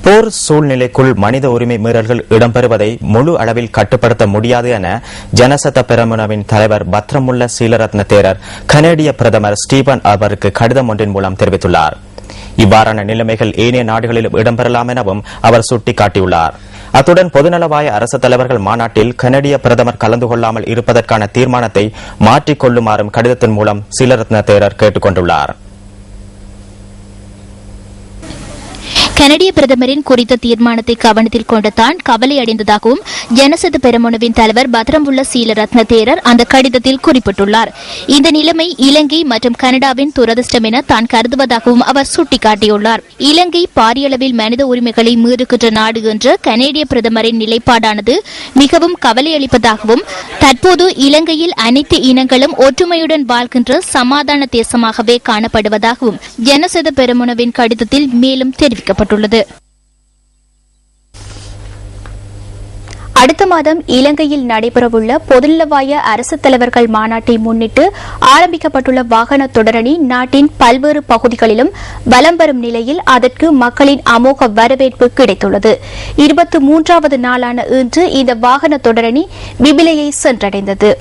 போர் சூழ்நிலைக்குள் மனித உரிமை மீறல்கள் இடம்பெறுவதை முழு அளவில் கட்டுப்படுத்த முடியாது என ஜனசத பெரமுனவின் தலைவர் பத்ரமுல்ல சீலரத்ன தேரர் கனேடிய பிரதமர் ஸ்டீபன் அவருக்கு கடிதம் ஒன்றின் மூலம் தெரிவித்துள்ளார். இவ்வாறான நிலைமைகள் ஏனைய நாடுகளிலும் இடம்பெறலாம் எனவும் அவர் சுட்டிக்காட்டியுள்ளார். அத்துடன் பொதுநலவாய அரசு தலைவர்கள் மாநாட்டில் கனேடிய பிரதமர் கலந்து கொள்ளாமல் இருப்பதற்கான தீர்மானத்தை மாற்றிக் கொள்ளுமாறும் கடிதத்தின் மூலம் சீலரத்ன தேரர் கேட்டுக் கொண்டுள்ளார். கனடிய பிரதமரின் குறித்த தீர்மானத்தை கவனத்தில் கொண்டு தான் கவலையடைந்ததாகவும் ஜனசத பெரமுனவின் தலைவர் பத்ரமுல்ல சீலரத்ன தேரர் அந்த கடிதத்தில் குறிப்பிட்டுள்ளார். இந்த நிலைமை இலங்கை மற்றும் கனடாவின் துரதிர்ஷ்டம் என தான் கருதுவதாகவும் அவர் சுட்டிக்காட்டியுள்ளார். இலங்கை பாரியளவில் மனித உரிமைகளை மீறுகின்ற நாடு என்ற கனேடிய பிரதமரின் நிலைப்பாடானது மிகவும் கவலையளிப்பதாகவும் தற்போது இலங்கையில் அனைத்து இனங்களும் ஒற்றுமையுடன் வாழ்கின்ற சமாதான தேசமாகவே காணப்படுவதாகவும் ஜனசத பெரமுனவின் கடிதத்தில் மேலும் தெரிவிக்கப்பட்டுள்ளது. அடுத்த மாதம் இலங்கையில் நடைபெறவுள்ள பொதுநலவாய அரசு தலைவர்கள் மாநாட்டை முன்னிட்டு ஆரம்பிக்கப்பட்டுள்ள வாகன தொடரணி நாட்டின் பல்வேறு பகுதிகளிலும் வலம் வரும் நிலையில் அதற்கு மக்களின் அமோக வரவேற்பு கிடைத்துள்ளது. 23வது நாளான இன்று இந்த வாகன தொடரணி பிபிலையை சென்றடைந்தது.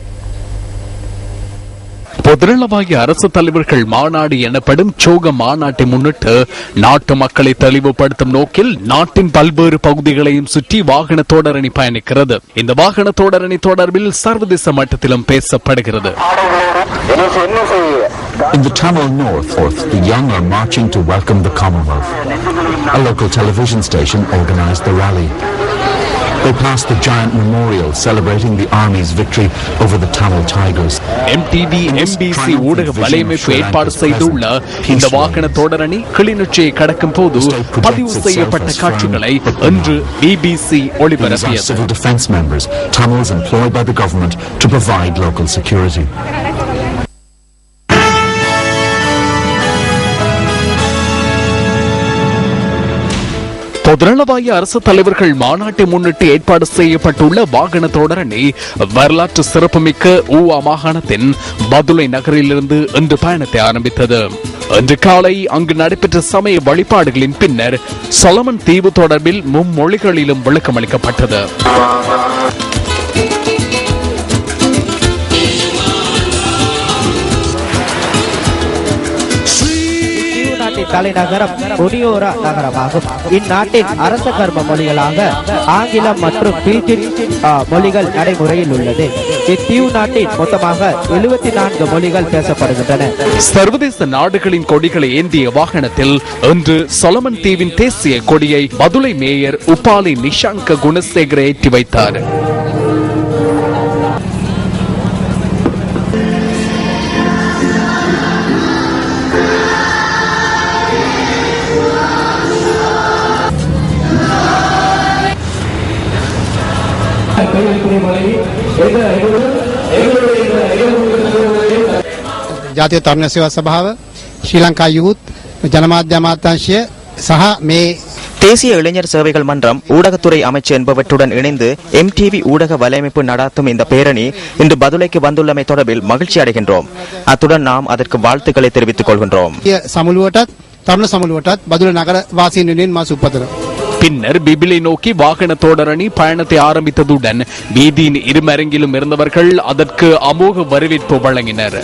பொதுநலவாய அரசு தலைவர்கள் மாநாடு எனப்படும் சோக மாநாட்டை முன்னிட்டு நாட்டு மக்களை தெளிவுபடுத்தும் நோக்கில் நாட்டின் பல்வேறு பகுதிகளையும் சுற்றி வாகன தொடரணி பயணிக்கிறது. இந்த வாகன தொடரணி தொடர்பில் சர்வதேச மட்டத்திலும் பேசப்படுகிறது. In the Tamil North, the young are marching to welcome the Commonwealth. A local television station organised the rally. They passed the giant memorial celebrating the army's victory over the Tamil Tigers. MTV, MBC ஊடக வலையமைப்பு ஏற்பாடு செய்துள்ள இந்த வாகன தொடரணி கிளிநொச்சியை கடக்கும் போது பதிவு செய்யப்பட்ட காட்சிகளை இன்று BBC ஒளிபரப்பியது. Civil defence members, Tamils employed by the government to provide local security. பொதுநலவாய அரசு தலைவர்கள் மாநாட்டை முன்னிட்டு ஏற்பாடு செய்யப்பட்டுள்ள வாகன தொடரணி வரலாற்று சிறப்புமிக்க ஊவா மாகாணத்தின் பதுளை நகரிலிருந்து இன்று பயணத்தை ஆரம்பித்தது. இன்று காலை அங்கு நடைபெற்ற சமய வழிபாடுகளின் பின்னர் சொலமன் தீவு தொடர்பில் மும்மொழிகளிலும் விளக்கம் அளிக்கப்பட்டது. தலைநகரம் ஒடியோரா நகரமாகும். இந்நாட்டின் அரச கர்ம மொழிகளாக ஆங்கிலம் மற்றும் பீஜின் மொழிகள் நடைமுறையில் உள்ளது. இத்தீவு நாட்டின் மொத்தமாக 74 மொழிகள் பேசப்படுகின்றன. சர்வதேச நாடுகளின் கொடிகளை ஏந்திய வாகனத்தில் இன்று சொலமன் தீவின் தேசிய கொடியை பதுளை மேயர் உபாலி நிஷாங்க குணசேகர ஏற்றி வைத்தார். ජාතික තරුණ සේවා සභාව, ශ්‍රී ලංකා යූත් ජනමාධ්‍ය අමාත්‍යාංශය සහ මේ தேசிய இளைஞர் சேவைகள் மன்றம், ஊடகத்துறை அமைச்சு என்பவற்றுடன் இணைந்து MTV ஊடக வலையமைப்பு நடாத்தும் இந்த பேரணி இன்று பதுளைக்கு வந்துள்ளமை தொடர்பில் மகிழ்ச்சி அடைகின்றோம். அத்துடன் நாம் அதற்கு வாழ்த்துக்களை தெரிவித்துக் கொள்கின்றோம். තරුණ සමුළුවටත් බදුල නගර වාසීන් වෙනුවෙන් මා සුබපතනවා. பின்னர் பிபிலை நோக்கி வாகன தொடரணி பயணத்தை ஆரம்பித்ததுடன் வீதியின் இருமரங்கிலும் இருந்தவர்கள் அதற்கு அமோக வரவேற்பு வழங்கினர்.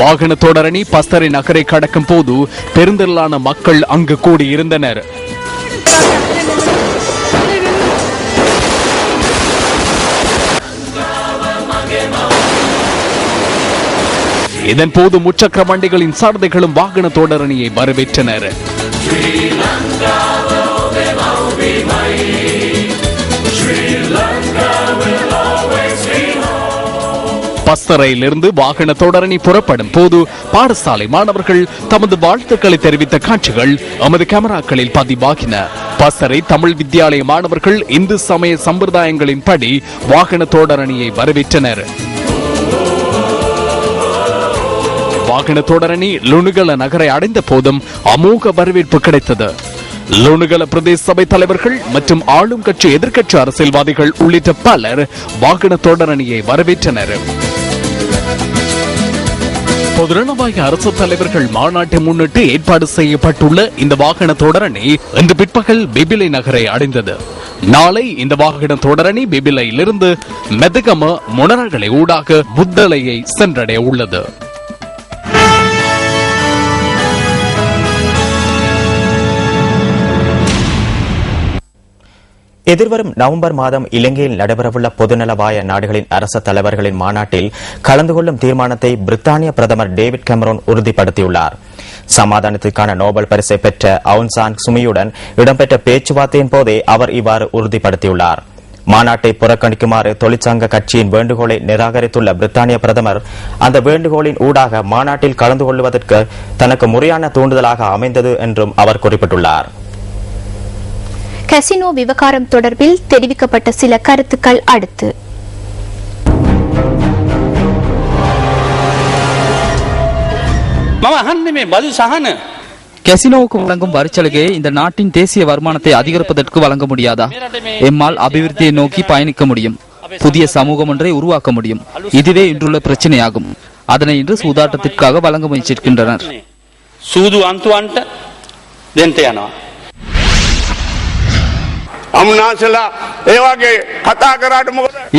வாகன தொடரணி பஸ்தரை நகரை கடக்கும் போது பெருந்திரளான மக்கள் அங்கு கூடியிருந்தனர். இதன்போது முச்சக்கர வண்டிகளின் சாரதிகளும் வாகன தொடரணியை வரவேற்றனர். பஸ் பஸ்தரையிலிருந்து வாகன தொடரணி புறப்படும் போது பாடசாலை மாணவர்கள் தமது வாழ்த்துக்களை தெரிவித்த காட்சிகள் எமது கேமராக்களில் பதிவாகின. பஸ்தரை தமிழ் வித்தியாலய மாணவர்கள் இந்து சமய சம்பிரதாயங்களின்படி வாகன தொடரணியை வரவேற்றனர். வாகன தொடரணி லுணுகல நகரை அடைந்த போதும் அமோக வரவேற்பு கிடைத்தது. லுணுகல பிரதேச சபை தலைவர்கள் மற்றும் ஆளும் கட்சி எதிர்க்கட்சி அரசியல்வாதிகள் உள்ளிட்ட பலர் வாகன தொடரணியை வரவேற்றனர். பொதுநலவாய அரசு தலைவர்கள் மாநாட்டை முன்னிட்டு ஏற்பாடு செய்யப்பட்டுள்ள இந்த வாகன தொடரணி இன்று பிற்பகல் பிபிலை நகரை அடைந்தது. நாளை இந்த வாகன தொடரணி பிபிலையிலிருந்து மெதகம முனரகளை ஊடாக புத்தளையை சென்றடைய உள்ளது. எதிர்வரும் நவம்பர் மாதம் இலங்கையில் நடைபெறவுள்ள பொதுநலவாய நாடுகளின் அரச தலைவர்களின் மாநாட்டில் கலந்து கொள்ளும் தீர்மானத்தை பிரித்தானிய பிரதமர் டேவிட் கெமரோன் உறுதிப்படுத்தியுள்ளார். சமாதானத்திற்கான நோபல் பரிசை பெற்ற அவுங் சான் சூகியுடன் இடம்பெற்ற பேச்சுவார்த்தையின் போதே அவர் இவ்வாறு உறுதிப்படுத்தியுள்ளார். மாநாட்டை புறக்கணிக்குமாறு தொழிற்சங்க கட்சியின் வேண்டுகோளை நிராகரித்துள்ள பிரித்தானிய பிரதமர் அந்த வேண்டுகோளின் ஊடாக மாநாட்டில் கலந்து கொள்வதற்கு தனக்கு முறையான தூண்டுதலாக அமைந்தது என்றும் அவர் குறிப்பிட்டுள்ளார். கசினோ விவகாரம் தொடர்பில் தெரிவிக்கப்பட்ட சில கருத்துக்கள் அடுத்து. கசினோவுக்கு வழங்கும் வரிச்சலுகையை இந்த நாட்டின் தேசிய வருமானத்தை அதிகரிப்பதற்கு வழங்க முடியாதா? எம்மால் அபிவிருத்தியை நோக்கி பயணிக்க முடியும், புதிய சமூகம் ஒன்றை உருவாக்க முடியும். இதுவே இன்றுள்ள பிரச்சனையாகும். அதனை இன்று சூதாட்டத்திற்காக வழங்க முயற்சிக்கின்றனர்.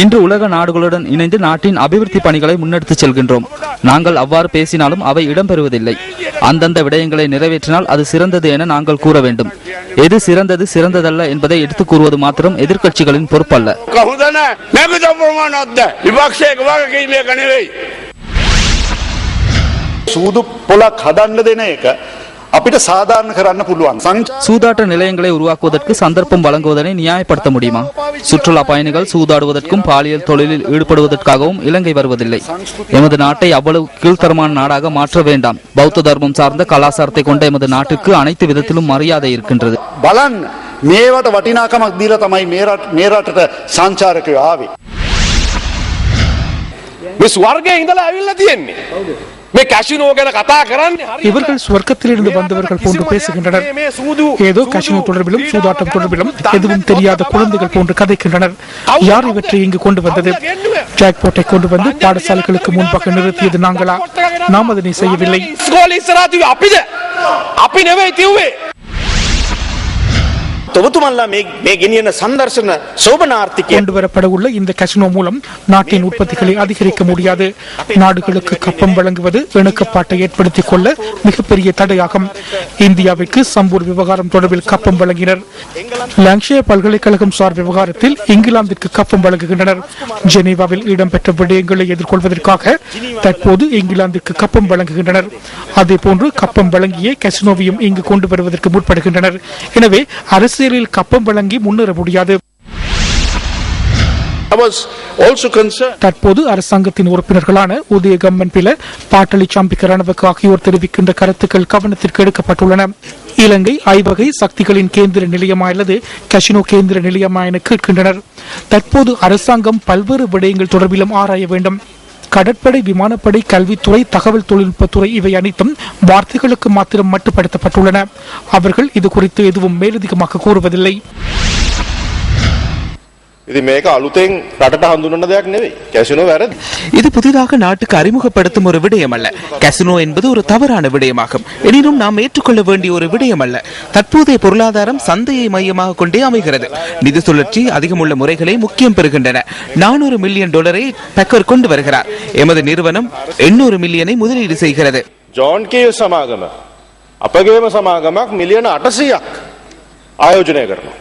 இன்று உலக நாடுகளுடன் இணைந்து நாட்டின் அபிவிருத்தி பணிகளை முன்னெடுத்துச் செல்கின்றோம். நாங்கள் அவ்வாறு பேசினாலும் அவை இடம்பெறுவதில்லை. அந்தந்த விடயங்களை நிறைவேற்றினால் அது சிறந்தது என நாங்கள் கூற வேண்டும். எது சிறந்தது சிறந்ததல்ல என்பதை எடுத்துக் கூறுவது மாத்திரம் எதிர்க்கட்சிகளின் பொறுப்பல்ல. சூதாட்ட நிலையங்களை உருவாக்குவதற்கு சந்தர்ப்பம் வழங்குவதனை நியாயப்படுத்த முடியுமா? சுற்றுலா பயணிகள் சூதாடுவதற்கும் பாலியல் தொழிலில் ஈடுபடுவதற்காகவும் இலங்கை வருவதில்லை. எமது நாட்டை அவ்வளவு கீழ்த்தரமான நாடாக மாற்ற வேண்டாம். பௌத்த தர்மம் சார்ந்த கலாச்சாரத்தை கொண்ட எமது நாட்டிற்கு அனைத்து விதத்திலும் மரியாதை இருக்கின்றது. මේවට වටිනාකමක් දීලා තමයි මේ රටට සංචාරකයෝ ආවේ. මේ ස්වර්ගයේ ඉඳලා ඇවිල්ලා තියෙන්නේ. මේ කැසිනෝ ගැන කතා කරන්නේ හරි. இவர்கள் ஸ்வர்க்கத்திலிருந்து வந்தவர்கள் போன்று பேசுகின்றனர். ஏதோ கசினோ தொடர்பிலும் சூதாட்டம் தொடர்பிலும் எதுவும் தெரியாத குழந்தைகள் போன்று கதைக்கின்றனர். யார் இவற்றை இங்கு கொண்டு வந்தது? ஜாக்பாட்டை கொண்டு வந்து பாடசாலைகளுக்கு முன்பாக நிறுத்தியது நாங்களா? நாம் அதனை செய்யவில்லை. கொண்டுவரப்பட உள்ள இந்த கசினோ மூலம் நாட்டின் உற்பத்திகளை அதிகரிக்க முடியாது. நாடுகளுக்கு கப்பம் வழங்குவது இணக்கப்பாட்டை ஏற்படுத்திக் கொள்ள மிகப்பெரிய தடையாகும். இந்தியாவிற்கு சம்பூர் விவகாரம் தொடர்பில் கப்பம் வழங்கினர். லாங்ஷயர் பல்கலைக்கழகம் சார் விவகாரத்தில் இங்கிலாந்திற்கு கப்பம் வழங்குகின்றனர். ஜெனீவாவில் இடம்பெற்ற விடயங்களை எதிர்கொள்வதற்காக தற்போது இங்கிலாந்திற்கு கப்பம் வழங்குகின்றனர். அதேபோன்று கப்பம் வழங்கிய கசினோவையும் இங்கு கொண்டு வருவதற்கு முற்படுகின்றனர். எனவே அரசியலில் கப்பம் வழங்கி முன்னேற முடியாது. தற்போது அரசாங்கத்தின் உறுப்பினர்களான உதய கம்மன் பில, பாட்டலி சாம்பிக்க ரணவக்கு ஆகியோர் தெரிவிக்கின்ற கருத்துக்கள் கவனத்திற்கு எடுக்கப்பட்டுள்ளன. இலங்கை ஐவகை சக்திகளின் கேந்திர நிலையமா அல்லது கசினோ கேந்திர நிலையமா என கேட்கின்றனர். தற்போது அரசாங்கம் பல்வேறு விடயங்கள் தொடர்பிலும் ஆராய வேண்டும். கடற்படை, விமானப்படை, கல்வித்துறை, தகவல் தொழில்நுட்பத்துறை இவை அனைத்தும் வார்த்தைகளுக்கு மாத்திரம் மட்டுப்படுத்தப்பட்டுள்ளன. அவர்கள் இது குறித்து எதுவும் மேலதிகமாக கூறுவதில்லை. இது புதிதாக நாட்டுக்கு அறிமுகப்படுத்தும் ஒரு விடயம் அல்ல. கசினோ என்பது ஒரு தவறான விடயமாகும். எனினும் நாம் ஏற்றுக்கொள்ள வேண்டிய ஒரு விடயம் அல்ல. தற்போதைய பொருளாதாரம் சந்தையை மையமாக கொண்டே அமைகிறது. நிதி சுழற்சி அதிகமுள்ள முறைகளை முக்கியம் பெறுகின்றன. 400 மில்லியன் டாலரை பெக்கர் கொண்டு வருகிறார். எமது நிறுவனம் 800 மில்லியனை முதலீடு செய்கிறது. ஜான் கேவ் சமாகம අපගේම සමාගමක් මිලියන 800ක් ආයෝජනය කරනවා.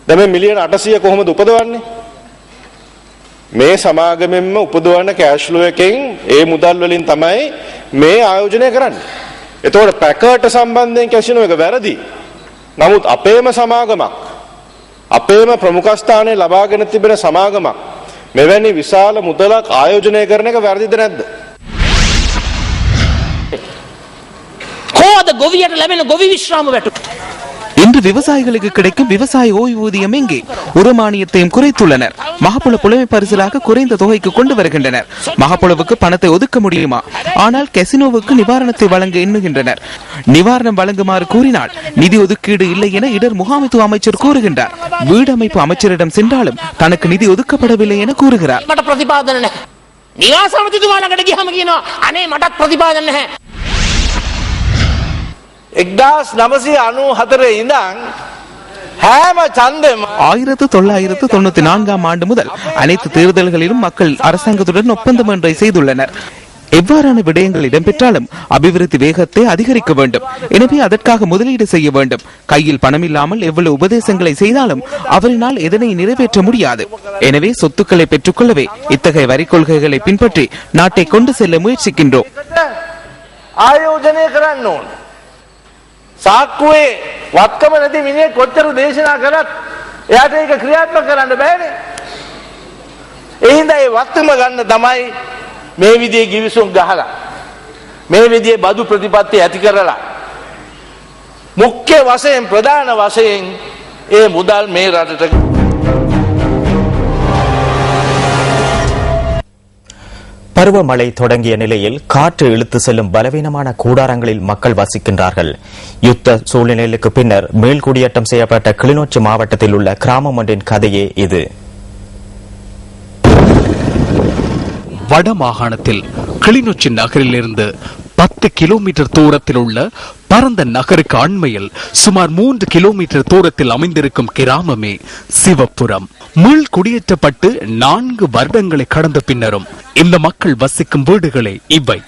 දැන් මේ මිලියන 800 කොහොමද උපදවන්නේ? මේ සමාගමෙන්ම උපදවන කැෂ් ෆ්ලෝ එකෙන් ඒ මුදල් වලින් තමයි මේ ආයෝජනය කරන්නේ. එතකොට පැකර්ට සම්බන්ධයෙන් කැසිනෝ එක වැරදි. නමුත් අපේම සමාගමක්, අපේම ප්‍රමුඛ ස්ථානයේ ලබාගෙන තිබෙන සමාගමක් මෙවැනි විශාල මුදලක් ආයෝජනය කරන එක වැරදිද නැද්ද? කොහොමද ගොවියට ලැබෙන ගොවි විශ්‍රාම වැටුප? இன்று விவசாயிகளுக்கு கிடைக்கும் விவசாய ஓய்வூதியம் எங்கே? உரமானியத்தையும் குறைத்துள்ளனர். மகப்புல புலமை பரிசலாக குறைந்த தொகைக்கு கொண்டு வருகின்றனர். மகப்புலவுக்கு பணத்தை ஒதுக்க முடியுமா? ஆனால் கசினோவுக்கு நிவாரணத்தை வழங்க எண்ணுகின்றனர். நிவாரணம் வழங்குமாறு கூறினால் நிதி ஒதுக்கீடு இல்லை என இடர் முகாமைத்துவ அமைச்சர் கூறுகின்றார். வீடமைப்பு அமைச்சரிடம் சென்றாலும் தனக்கு நிதி ஒதுக்கப்படவில்லை என கூறுகிறார். නිවාස අමාත්‍යතුමාලකට ගියාම කියනවා අනේ මටත් ප්‍රතිපාදන නැහැ. 1994 ඉඳන් හැම ඡන්දෙම 1994 ஆண்டு முதல் அனைத்து தேர்தல்களிலும் மக்கள் அரசாங்கத்துடன் ஒப்பந்தம் ஒன்றை செய்துள்ளனர். எவ்வாறான விடயங்கள் இடம்பெற்றாலும் அபிவிருத்தி வேகத்தை அதிகரிக்க வேண்டும். எனவே அதற்காக முதலீடு செய்ய வேண்டும். கையில் பணம் இல்லாமல் எவ்வளவு உபதேசங்களை செய்தாலும் அவரினால் எதனை நிறைவேற்ற முடியாது. எனவே சொத்துக்களை பெற்றுக்கொள்ளவே இத்தகைய வரி கொள்கைகளை பின்பற்றி நாட்டை கொண்டு செல்ல முயற்சிக்கின்றோம். ආයෝජනය කරන්න ඕන. සාක්කුවේ වත්කම නැති මිනිහෙක් කොච්චර දේශනා කරත් එයාට ඒක ක්‍රියාත්මක කරන්න බෑනේ. ඒ හින්දා ඒ වත්කම ගන්න තමයි මේ විදිහේ ගිවිසුම් ගහලා මේ විදිහේ බදු ප්‍රතිපත්ති ඇති කරලා මුඛ්‍ය වශයෙන් ප්‍රධාන වශයෙන් ඒ මුදල් මේ රටට பருவமழை தொடங்கிய நிலையில் காற்று இழுத்து செல்லும் பலவீனமான கூடாரங்களில் மக்கள் வசிக்கின்றார்கள். யுத்த சூழ்நிலைக்கு பின்னர் மீள்குடியேற்றம் செய்யப்பட்ட கிளிநொச்சி மாவட்டத்தில் உள்ள கிராமம் ஒன்றின் கதையே இது. வடமாகாணத்தில் கிளிநொச்சி நகரிலிருந்து 10 கிலோமீட்டர் தூரத்தில் உள்ள பரந்த நகருக்கு அண்மையில் சுமார் 3 கிலோமீட்டர் தூரத்தில் அமைந்திருக்கும் கிராமமே சிவப்புரம். மீள் குடியேற்றப்பட்டு 4 வருடங்களை கடந்த பின்னரும் இந்த மக்கள் வசிக்கும் வீடுகளே இவை.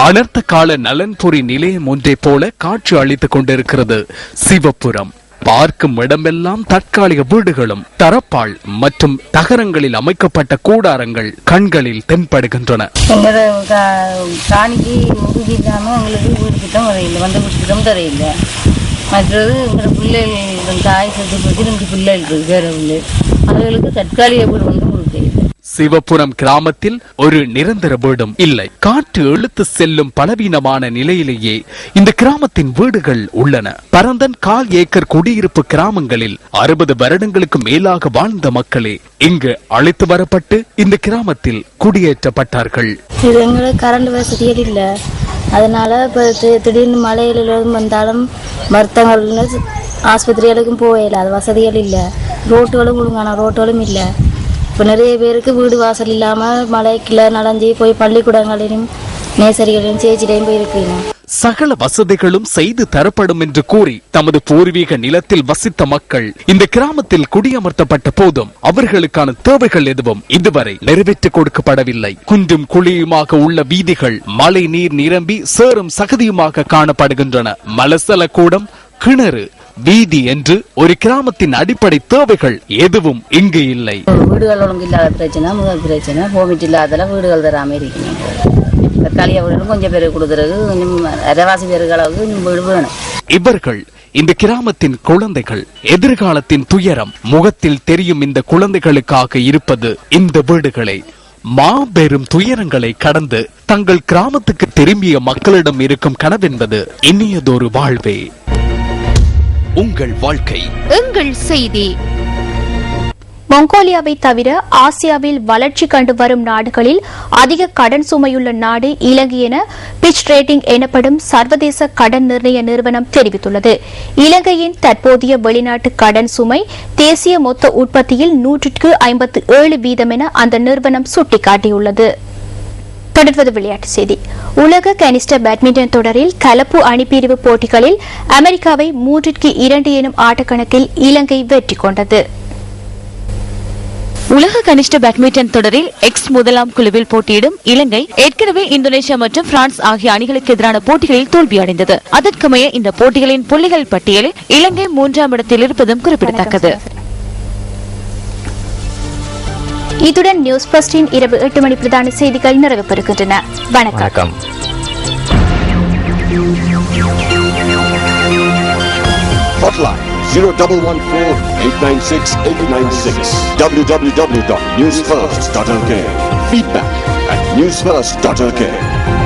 அனர்த்த கால நலன்புரி நிலையம் ஒன்றை போல காட்சி அளித்துக் கொண்டிருக்கிறது சிவப்புரம். பார்க்கும் இடமெல்லாம் தற்காலிக வீடுகளும் தரப்பால் மற்றும் தகரங்களில் அமைக்கப்பட்ட கூடாரங்கள் கண்களில் தென்படுகின்றன. காணிக்கு உறுதி இல்லாமல் எங்களுக்கு வீடு திட்டம் வரையில்லை, வந்த வீட்டு திட்டம் தரையில்லை. மற்றது எங்களோட பிள்ளைகள் தாய் சொத்து பற்றி 2 பிள்ளைகள் வேற பிள்ளை அவர்களுக்கு தற்காலிக வீடு வந்து கொடுக்க. சிவப்புரம் கிராமத்தில் ஒரு நிரந்தர வீடும் இல்லை. காற்று இழுத்து செல்லும் பலவீனமான நிலையிலேயே இந்த கிராமத்தின் வீடுகள் உள்ளன. பரந்தன் 1/4 ஏக்கர் குடியிருப்பு கிராமங்களில் 60 வருடங்களுக்கு மேலாக வாழ்ந்த மக்களே இங்கு அழைத்து வரப்பட்டு இந்த கிராமத்தில் குடியேற்றப்பட்டார்கள். எங்களுக்கு கரண்ட் வசதிகள் இல்லை. அதனால இப்போ திடீர்னு மழையில வந்தாலும் மருத்துவர்கள் ஆஸ்பத்திரிகளுக்கும் போகல. அது வசதிகள் இல்லை. ரோட்டுகளும் ஒழுங்கான ரோட்டுகளும் இல்லை. இப்போ நிறைய பேருக்கு வீடு வாசல் இல்லாமல் மழைக்குள்ள நனைஞ்சி போய் பள்ளிக்கூடங்களிலும் நேசரிகளிலும் சேச்சிலையும் போயிருக்கீங்க. சகல வசதிகளும் செய்து தரப்படும் என்று கூறி தமது பூர்வீக நிலத்தில் வசித்த மக்கள் இந்த கிராமத்தில் குடியமர்த்தப்பட்ட போதும் அவர்களுக்கான தேவைகள் எதுவும் இதுவரை நிறைவேற்றிக் கொடுக்கப்படவில்லை. குன்றும் குழியுமாக உள்ள வீதிகள் மழை நீர் நிரம்பி சேரும் சகதியுமாக காணப்படுகின்றன. மலசல கூடம், கிணறு, வீதி என்று ஒரு கிராமத்தின் அடிப்படை தேவைகள் எதுவும் இங்கு இல்லை. வீடுகள் ஒழுங்கு இல்லாத பிரச்சனை, முதல் பிரச்சனை, போமிட் இல்லாத வீடுகள் தராம இருக்கீங்க. தற்காலிக வீடு கொஞ்சம் பேருக்கு கொடுக்கறது, அரவாசி பேருக்கு வீடு வேணும். இவர்கள் இந்த கிராமத்தின் குழந்தைகள். எதிர்காலத்தின் துயரம் முகத்தில் தெரியும் இந்த குழந்தைகளுக்காக இருப்பது இந்த வீடுகளை. மாபெரும் துயரங்களை கடந்து தங்கள் கிராமத்துக்கு திரும்பிய மக்களிடம் இருக்கும் கனவென்பது இனியதொரு வாழ்வே. உங்கள் வாழ்க்கை எங்கள் செய்தி. மங்கோலியாவை தவிர ஆசியாவில் வளர்ச்சி கண்டு வரும் நாடுகளில் அதிக கடன் சுமையுள்ள நாடு இலங்கை என பிட்ச் ரேட்டிங் எனப்படும் சர்வதேச கடன் நிர்ணய நிறுவனம் தெரிவித்துள்ளது. இலங்கையின் தற்போதைய வெளிநாட்டு கடன் சுமை தேசிய மொத்த உற்பத்தியில் 157% என அந்த நிறுவனம் சுட்டிக்காட்டியுள்ளது. தொடர்வது விளையாட்டு செய்தி. உலக கனிஷ்ட பேட்மிண்டன் தொடரில் கலப்பு அணிப்பிரிவு போட்டிகளில் அமெரிக்காவை 3-2 எனும் ஆட்டக்கணக்கில் இலங்கை வெற்றி கொண்டது. உலக கனிஷ்ட பேட்மிண்டன் தொடரில் எக்ஸ் முதலாம் குழுவில் போட்டியிடும் இலங்கை ஏற்கனவே இந்தோனேஷியா மற்றும் பிரான்ஸ் ஆகிய அணிகளுக்கு எதிரான போட்டிகளில் தோல்வியடைந்தது. அதற்கமைய இந்த போட்டிகளின் புள்ளிகள் பட்டியலில் இலங்கை 3ஆம் இடத்தில் இருப்பதும் குறிப்பிடத்தக்கது. இத்துடன் நியூஸ் பஸ்டின் இரவு 8 மணி பிரதான செய்திகள் நிறைவு பெறுகின்றன. வணக்கம். Hotline 0114-896-896. www.newsfirst.lk. Feedback at newsfirst.lk.